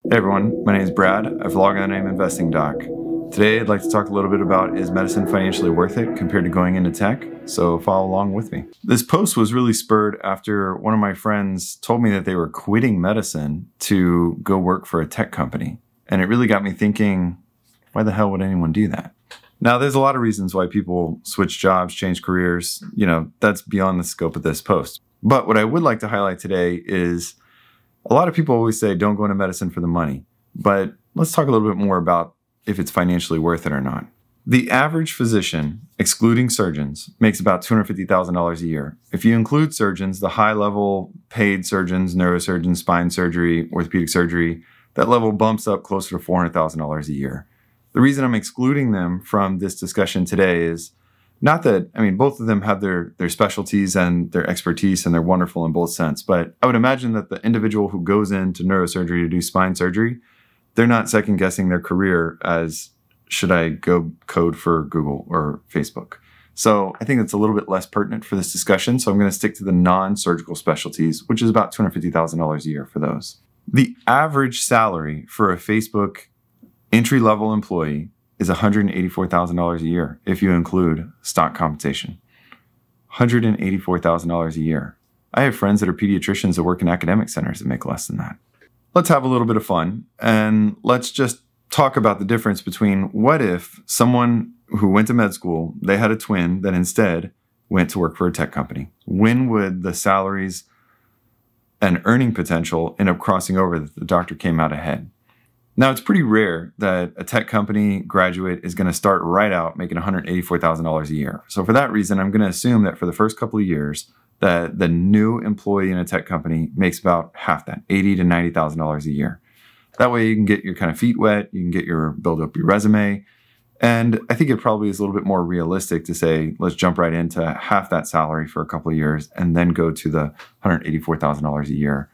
Hey everyone, my name is Brad. I vlog on the name Investing Doc. Today I'd like to talk a little bit about, is medicine financially worth it compared to going into tech? So follow along with me. This post was really spurred after one of my friends told me that they were quitting medicine to go work for a tech company. And it really got me thinking, why the hell would anyone do that? Now, there's a lot of reasons why people switch jobs, change careers. That's beyond the scope of this post. But what I would like to highlight today is a lot of people always say, don't go into medicine for the money. But let's talk a little bit more about if it's financially worth it or not. The average physician, excluding surgeons, makes about $250,000 a year. If you include surgeons, the high-level paid surgeons, neurosurgeons, spine surgery, orthopedic surgery, that level bumps up closer to $400,000 a year. The reason I'm excluding them from this discussion today is not that, both of them have their specialties and their expertise, and they're wonderful in both sense. But I would imagine that the individual who goes into neurosurgery to do spine surgery, they're not second guessing their career as, should I go code for Google or Facebook? So I think it's a little bit less pertinent for this discussion. So I'm going to stick to the non-surgical specialties, which is about $250,000 a year for those. The average salary for a Facebook entry-level employee is $184,000 a year if you include stock compensation. $184,000 a year. I have friends that are pediatricians that work in academic centers that make less than that. Let's have a little bit of fun and let's just talk about the difference between what if someone who went to med school, they had a twin that instead went to work for a tech company. When would the salaries and earning potential end up crossing over that the doctor came out ahead? Now, it's pretty rare that a tech company graduate is going to start right out making $184,000 a year. So for that reason, I'm going to assume that for the first couple of years, that the new employee in a tech company makes about half that, $80,000 to $90,000 a year. That way you can get your kind of feet wet, you can build up your resume. And I think it probably is a little bit more realistic to say, let's jump right into half that salary for a couple of years and then go to the $184,000 a year.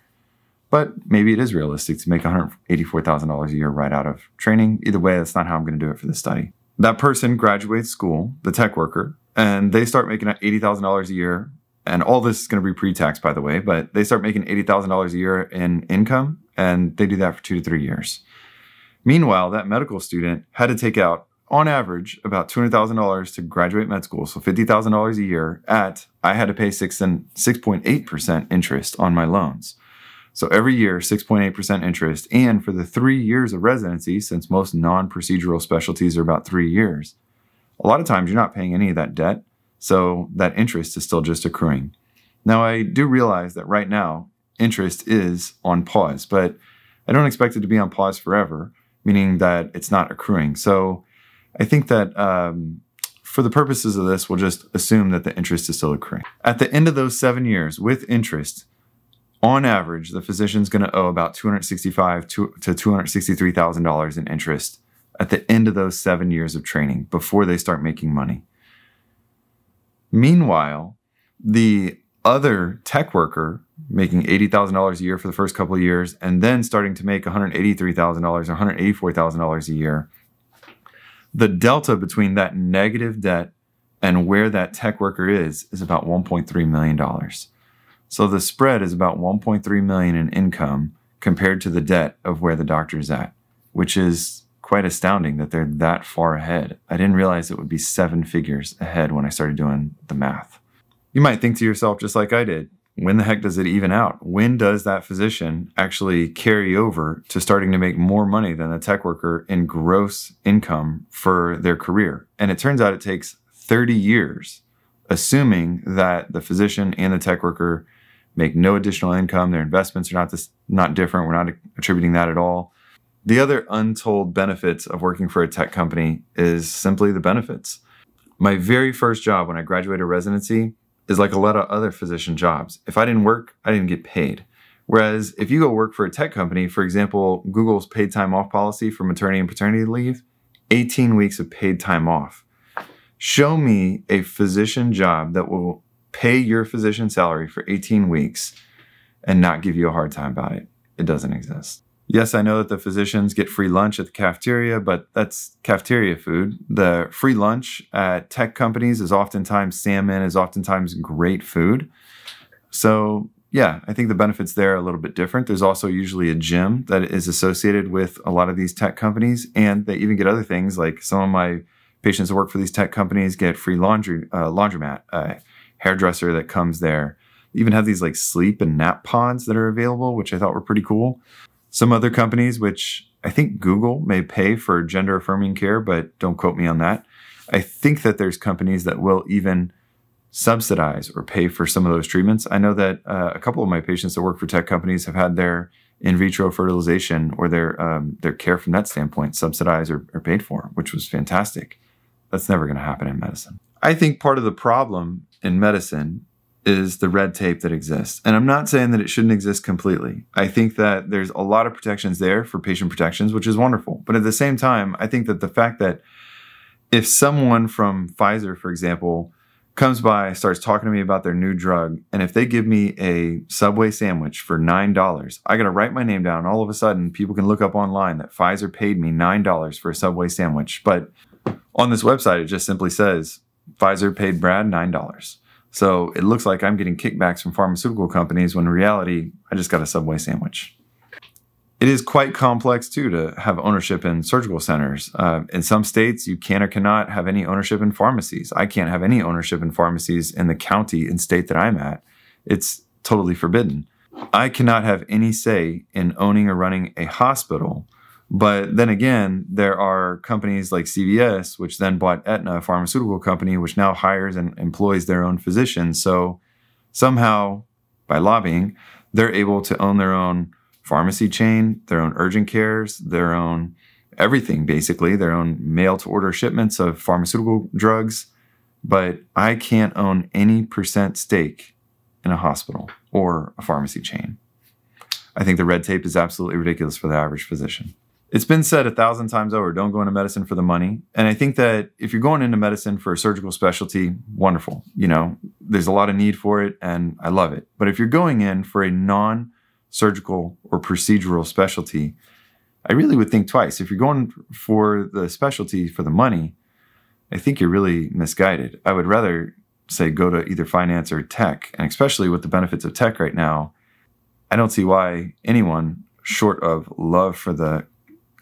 But maybe it is realistic to make $184,000 a year right out of training. Either way, that's not how I'm going to do it for this study. That person graduates school, the tech worker, and they start making $80,000 a year. And all this is going to be pre-tax, by the way, but they start making $80,000 a year in income, and they do that for 2 to 3 years. Meanwhile, that medical student had to take out, on average, about $200,000 to graduate med school, so $50,000 a year I had to pay 6.8% interest on my loans. So every year, 6.8% interest. And for the 3 years of residency, since most non-procedural specialties are about 3 years, a lot of times you're not paying any of that debt. So that interest is still just accruing. Now, I do realize that right now, interest is on pause, but I don't expect it to be on pause forever, meaning that it's not accruing. So I think that for the purposes of this, we'll just assume that the interest is still accruing. At the end of those 7 years with interest, on average, the physician's going to owe about $265,000 to $263,000 in interest at the end of those 7 years of training before they start making money. Meanwhile, the other tech worker making $80,000 a year for the first couple of years and then starting to make $183,000 or $184,000 a year, the delta between that negative debt and where that tech worker is about $1.3 million. So the spread is about $1.3 million in income compared to the debt of where the doctor's at, which is quite astounding that they're that far ahead. I didn't realize it would be 7 figures ahead when I started doing the math. You might think to yourself, just like I did, when the heck does it even out? When does that physician actually carry over to starting to make more money than the tech worker in gross income for their career? And it turns out it takes 30 years, assuming that the physician and the tech worker make no additional income. Their investments are not different. We're not attributing that at all. The other untold benefits of working for a tech company is simply the benefits. My very first job when I graduated residency is like a lot of other physician jobs. If I didn't work, I didn't get paid. Whereas if you go work for a tech company, for example, Google's paid time off policy for maternity and paternity leave, 18 weeks of paid time off. Show me a physician job that will pay your physician salary for 18 weeks and not give you a hard time about it. It doesn't exist. Yes, I know that the physicians get free lunch at the cafeteria, but that's cafeteria food. The free lunch at tech companies is oftentimes salmon, is oftentimes great food. So yeah, I think the benefits there are a little bit different. There's also usually a gym that is associated with a lot of these tech companies, and they even get other things like some of my patients that work for these tech companies get free laundromat, hairdresser that comes there. They even have these like sleep and nap pods that are available, which I thought were pretty cool. Some other companies, which I think Google may pay for gender affirming care, but don't quote me on that. I think that there's companies that will even subsidize or pay for some of those treatments. I know that a couple of my patients that work for tech companies have had their in vitro fertilization or their care from that standpoint subsidized or paid for, which was fantastic. That's never going to happen in medicine. I think part of the problem in medicine is the red tape that exists. And I'm not saying that it shouldn't exist completely. I think that there's a lot of protections there for patient protections, which is wonderful. But at the same time, I think that the fact that if someone from Pfizer, for example, comes by, starts talking to me about their new drug, and if they give me a Subway sandwich for $9, I got to write my name down. All of a sudden, people can look up online that Pfizer paid me $9 for a Subway sandwich. But on this website, it just simply says, Pfizer paid Brad $9. So it looks like I'm getting kickbacks from pharmaceutical companies when in reality, I just got a Subway sandwich. It is quite complex, too, to have ownership in surgical centers. In some states, you can or cannot have any ownership in pharmacies. I can't have any ownership in pharmacies in the county and state that I'm at. It's totally forbidden. I cannot have any say in owning or running a hospital. But then again, there are companies like CVS, which then bought Aetna, a pharmaceutical company, which now hires and employs their own physicians. So somehow, by lobbying, they're able to own their own pharmacy chain, their own urgent cares, their own everything, basically, their own mail-to-order shipments of pharmaceutical drugs. But I can't own any % stake in a hospital or a pharmacy chain. I think the red tape is absolutely ridiculous for the average physician. It's been said 1,000 times over, don't go into medicine for the money. And I think that if you're going into medicine for a surgical specialty, wonderful. You know, there's a lot of need for it and I love it. But if you're going in for a non-surgical or procedural specialty, I really would think twice. If you're going for the specialty for the money, I think you're really misguided. I would rather say go to either finance or tech. And especially with the benefits of tech right now, I don't see why anyone short of love for the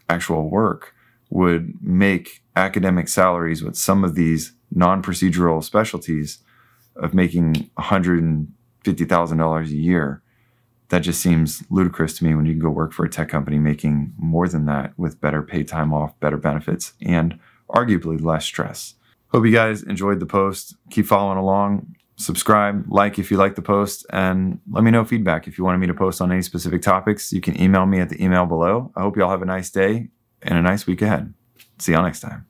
actual work would make academic salaries with some of these non-procedural specialties of making $150,000 a year. That just seems ludicrous to me when you can go work for a tech company making more than that with better paid time off, better benefits, and arguably less stress. Hope you guys enjoyed the post. Keep following along. Subscribe, like if you like the post, and let me know feedback. If you wanted me to post on any specific topics, you can email me at the email below. I hope you all have a nice day and a nice week ahead. See y'all next time.